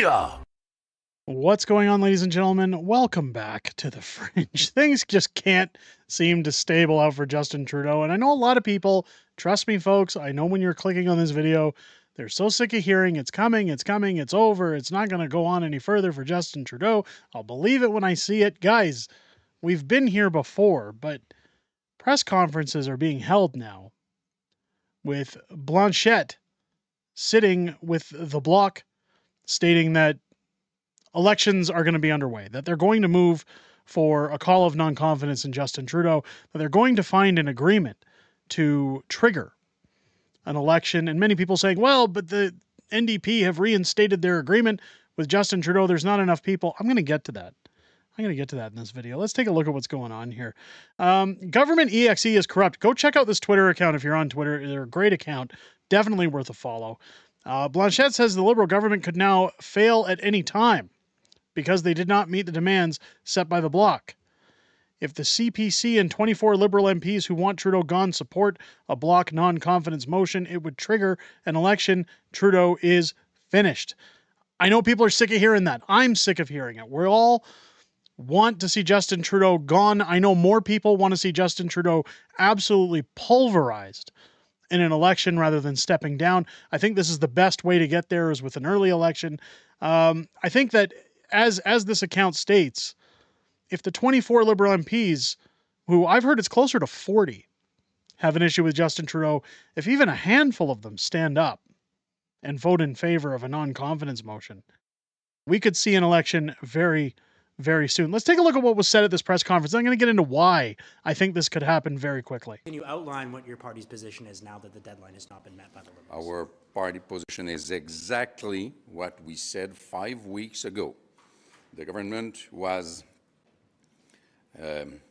Media. What's going on, ladies and gentlemen? Welcome back to the Fringe. Things just can't seem to stable out for Justin Trudeau. And I know a lot of people, trust me, folks, I know when you're clicking on this video, they're so sick of hearing it's coming, it's over, it's not going to go on any further for Justin Trudeau. I'll believe it when I see it. Guys, we've been here before, but press conferences are being held now with Blanchet sitting with the Bloc stating that elections are going to be underway, that they're going to move for a call of non-confidence in Justin Trudeau, that they're going to find an agreement to trigger an election. And many people saying, well, but the NDP have reinstated their agreement with Justin Trudeau. There's not enough people. I'm going to get to that. I'm going to get to that in this video. Let's take a look at what's going on here. Government EXE is corrupt. Go check out this Twitter account if you're on Twitter. They're a great account. Definitely worth a follow. Blanchet says the Liberal government could now fail at any time because they did not meet the demands set by the Bloc. If the CPC and 24 Liberal MPs who want Trudeau gone support a Bloc non-confidence motion, it would trigger an election. Trudeau is finished. I know people are sick of hearing that. I'm sick of hearing it. We all want to see Justin Trudeau gone. I know more people want to see Justin Trudeau absolutely pulverized in an election rather than stepping down. I think this is the best way to get there, is with an early election. I think that as this account states, if the 24 Liberal MPs, who I've heard it's closer to 40, have an issue with Justin Trudeau, if even a handful of them stand up and vote in favor of a non-confidence motion, we could see an election very, very soon. Let's take a look at what was said at this press conference. I'm going to get into why I think this could happen very quickly. Can you outline what your party's position is now that the deadline has not been met by the Liberals? Our party position is exactly what we said 5 weeks ago. The government was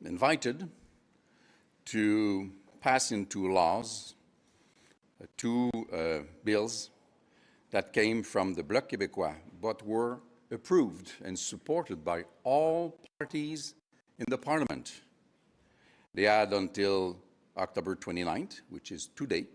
invited to pass into laws two bills that came from the Bloc Québécois, but were approved and supported by all parties in the Parliament. They had until October 29th, which is today,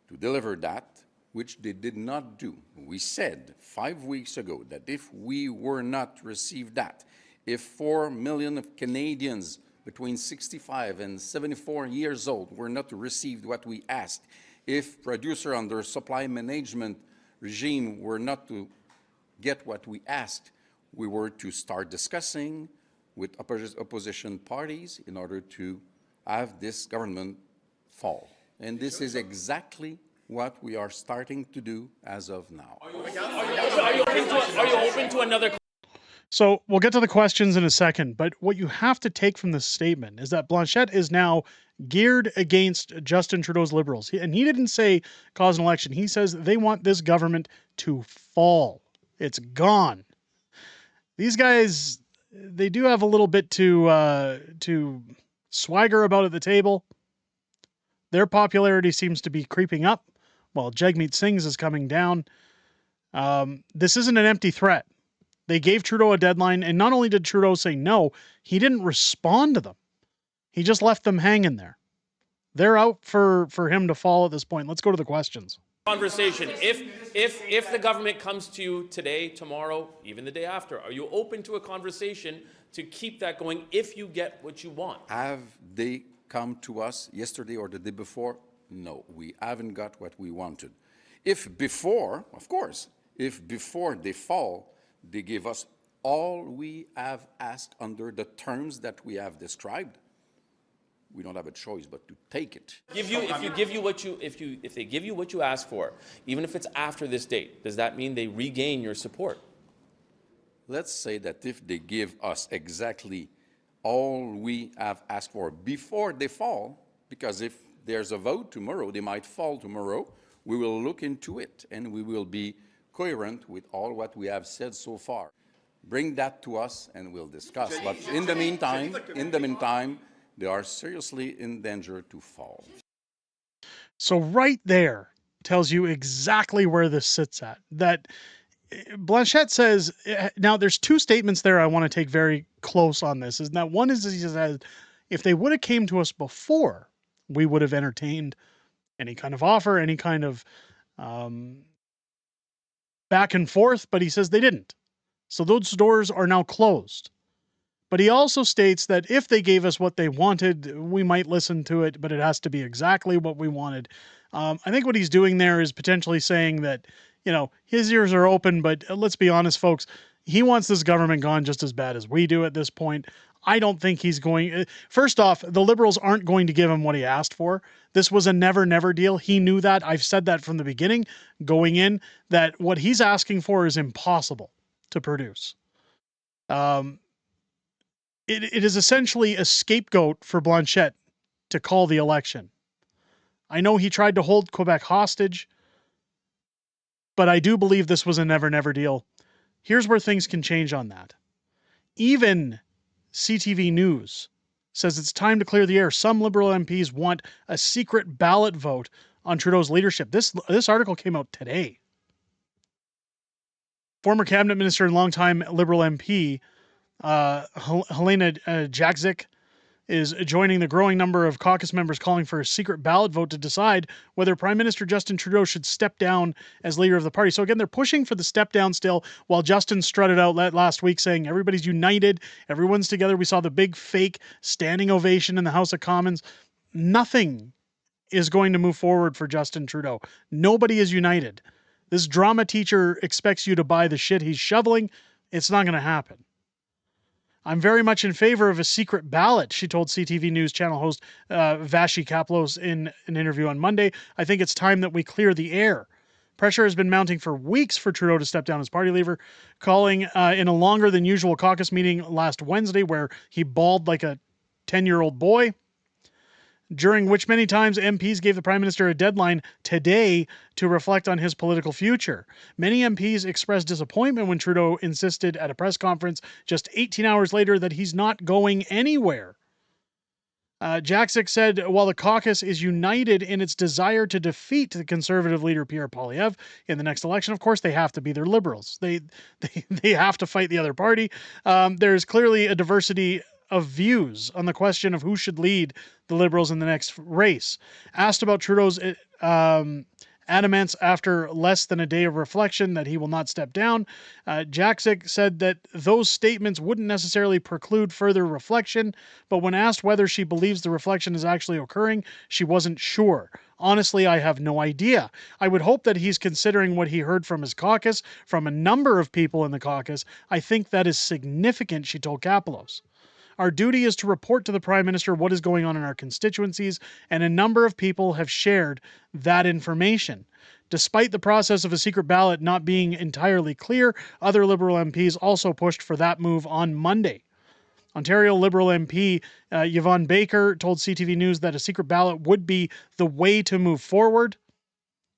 to deliver that, which they did not do. We said 5 weeks ago that if we were not to receive that, if 4 million of Canadians between 65 and 74 years old were not to receive what we asked, if producers under supply management regime were not to get what we asked, we were to start discussing with opposition parties in order to have this government fall. And this is exactly what we are starting to do as of now. Are you open to another? So we'll get to the questions in a second, but what you have to take from this statement is that Blanchet is now geared against Justin Trudeau's Liberals. And he didn't say cause an election. He says they want this government to fall. It's gone. These guys, they do have a little bit to swagger about at the table. Their popularity seems to be creeping up while Jagmeet Singh's is coming down. This isn't an empty threat. They gave Trudeau a deadline, and not only did Trudeau say no, he didn't respond to them. He just left them hanging there. They're out for him to fall at this point. Let's go to the questions. Conversation. If the government comes to you today, tomorrow, even the day after, are you open to a conversation to keep that going if you get what you want? Have they come to us yesterday or the day before? No, we haven't got what we wanted. If before, of course, if before they fall, they give us all we have asked under the terms that we have described, we don't have a choice but to take it. If they give you what you ask for, even if it's after this date, does that mean they regain your support? Let's say that if they give us exactly all we have asked for before they fall, because if there's a vote tomorrow, they might fall tomorrow, we will look into it and we will be coherent with all what we have said so far. Bring that to us and we'll discuss. But in the meantime, they are seriously in danger to fall. So right there tells you exactly where this sits at. That Blanchet says, now there's two statements there I want to take very close on this. Is that one is he says, if they would have came to us before, we would have entertained any kind of offer, any kind of back and forth, but he says they didn't. So those doors are now closed. But he also states that if they gave us what they wanted, we might listen to it, but it has to be exactly what we wanted. I think what he's doing there is potentially saying that, his ears are open, but let's be honest, folks, he wants this government gone just as bad as we do at this point. I don't think he's going... First off, the Liberals aren't going to give him what he asked for. This was a never deal. He knew that. I've said that from the beginning, going in, that what he's asking for is impossible to produce. It is essentially a scapegoat for Blanchet to call the election. I know he tried to hold Quebec hostage, but I do believe this was a never deal. Here's where things can change on that. Even CTV News says it's time to clear the air. Some Liberal MPs want a secret ballot vote on Trudeau's leadership. This article came out today. Former cabinet minister and longtime Liberal MP Helena Jagmeet is joining the growing number of caucus members calling for a secret ballot vote to decide whether Prime Minister Justin Trudeau should step down as leader of the party. So again, they're pushing for the step down still, while Justin strutted out last week saying everybody's united, everyone's together. We saw the big fake standing ovation in the House of Commons. Nothing is going to move forward for Justin Trudeau. Nobody is united. This drama teacher expects you to buy the shit he's shoveling. It's not going to happen. I'm very much in favor of a secret ballot, she told CTV News channel host Vashi Kaplos in an interview on Monday. I think it's time that we clear the air. Pressure has been mounting for weeks for Trudeau to step down as party leader, calling in a longer than usual caucus meeting last Wednesday where he bawled like a 10-year-old boy, during which many times MPs gave the Prime Minister a deadline today to reflect on his political future. Many MPs expressed disappointment when Trudeau insisted at a press conference just 18 hours later that he's not going anywhere. Jagmeet said while the caucus is united in its desire to defeat the Conservative leader Pierre Poilievre in the next election, of course they have to be. They're Liberals. They have to fight the other party. There's clearly a diversity of views on the question of who should lead the Liberals in the next race. Asked about Trudeau's adamance after less than a day of reflection that he will not step down, Jagmeet said that those statements wouldn't necessarily preclude further reflection, but when asked whether she believes the reflection is actually occurring, she wasn't sure. Honestly, I have no idea. I would hope that he's considering what he heard from his caucus, from a number of people in the caucus. I think that is significant, she told Kaplos. Our duty is to report to the Prime Minister what is going on in our constituencies, and a number of people have shared that information. Despite the process of a secret ballot not being entirely clear, other Liberal MPs also pushed for that move on Monday. Ontario Liberal MP Yvonne Baker told CTV News that a secret ballot would be the way to move forward.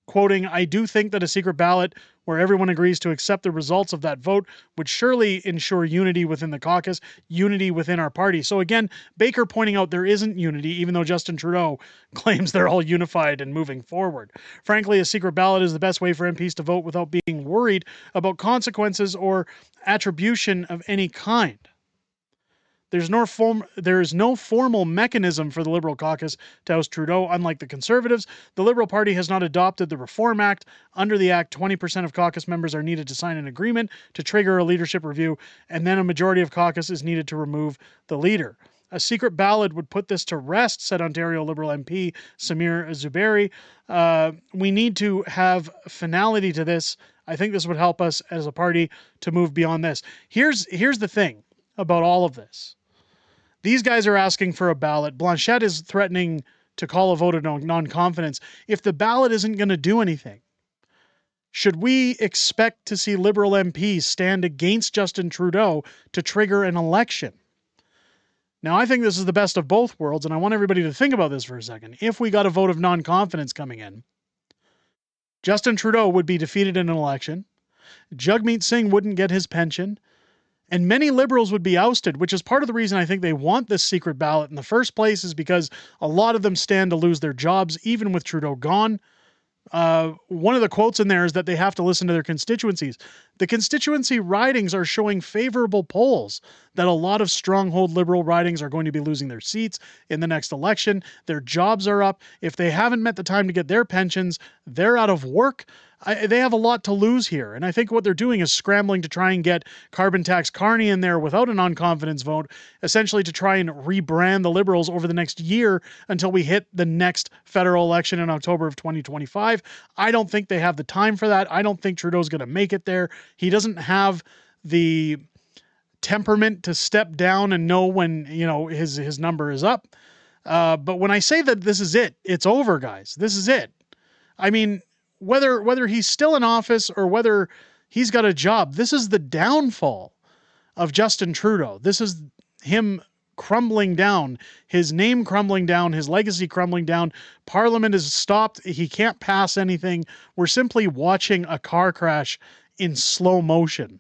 Quoting, I do think that a secret ballot where everyone agrees to accept the results of that vote would surely ensure unity within the caucus, unity within our party. So again, Baker pointing out there isn't unity, even though Justin Trudeau claims they're all unified and moving forward. Frankly, a secret ballot is the best way for MPs to vote without being worried about consequences or attribution of any kind. There is no formal mechanism for the Liberal caucus to oust Trudeau. Unlike the Conservatives, the Liberal Party has not adopted the Reform Act. Under the Act, 20% of caucus members are needed to sign an agreement to trigger a leadership review, and then a majority of caucus is needed to remove the leader. A secret ballot would put this to rest, said Ontario Liberal MP Samir Zuberi. We need to have finality to this. I think this would help us as a party to move beyond this. Here's the thing about all of this. These guys are asking for a ballot. Blanchet is threatening to call a vote of non-confidence. If the ballot isn't going to do anything, should we expect to see Liberal MPs stand against Justin Trudeau to trigger an election? Now, I think this is the best of both worlds, and I want everybody to think about this for a second. If we got a vote of non-confidence coming in, Justin Trudeau would be defeated in an election, Jagmeet Singh wouldn't get his pension, and many Liberals would be ousted, which is part of the reason I think they want this secret ballot in the first place, is because a lot of them stand to lose their jobs, even with Trudeau gone. One of the quotes in there is that they have to listen to their constituencies. The constituency ridings are showing favorable polls that a lot of stronghold Liberal ridings are going to be losing their seats in the next election. Their jobs are up. If they haven't met the time to get their pensions, they're out of work. they have a lot to lose here. And I think what they're doing is scrambling to try and get carbon tax Carney in there without a non-confidence vote, essentially to try and rebrand the Liberals over the next year until we hit the next federal election in October of 2025. I don't think they have the time for that. I don't think Trudeau's going to make it there. He doesn't have the temperament to step down and know when, you know, his number is up. But when I say that this is it, it's over, guys. This is it. I mean, whether he's still in office or whether he's got a job, this is the downfall of Justin Trudeau. This is him crumbling down, his name crumbling down, his legacy crumbling down. Parliament is stopped. He can't pass anything. We're simply watching a car crash in slow motion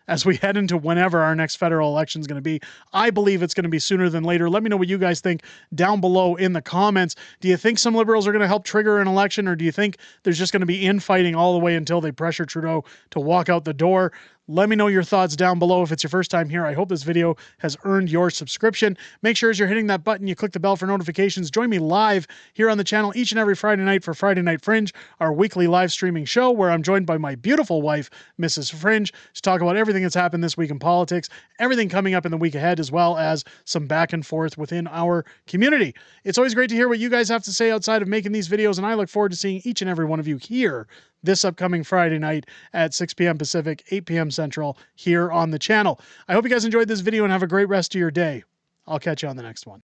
as we head into whenever our next federal election is going to be. I believe it's going to be sooner than later. Let me know what you guys think down below in the comments. Do you think some Liberals are going to help trigger an election, or do you think there's just going to be infighting all the way until they pressure Trudeau to walk out the door? Let me know your thoughts down below. If it's your first time here, I hope this video has earned your subscription. Make sure as you're hitting that button, you click the bell for notifications. Join me live here on the channel each and every Friday night for Friday Night Fringe, our weekly live streaming show where I'm joined by my beautiful wife, Mrs. Fringe, to talk about everything that's happened this week in politics, everything coming up in the week ahead, as well as some back and forth within our community. It's always great to hear what you guys have to say outside of making these videos, and I look forward to seeing each and every one of you here this upcoming Friday night at 6 p.m. Pacific, 8 p.m. Central here on the channel. I hope you guys enjoyed this video and have a great rest of your day. I'll catch you on the next one.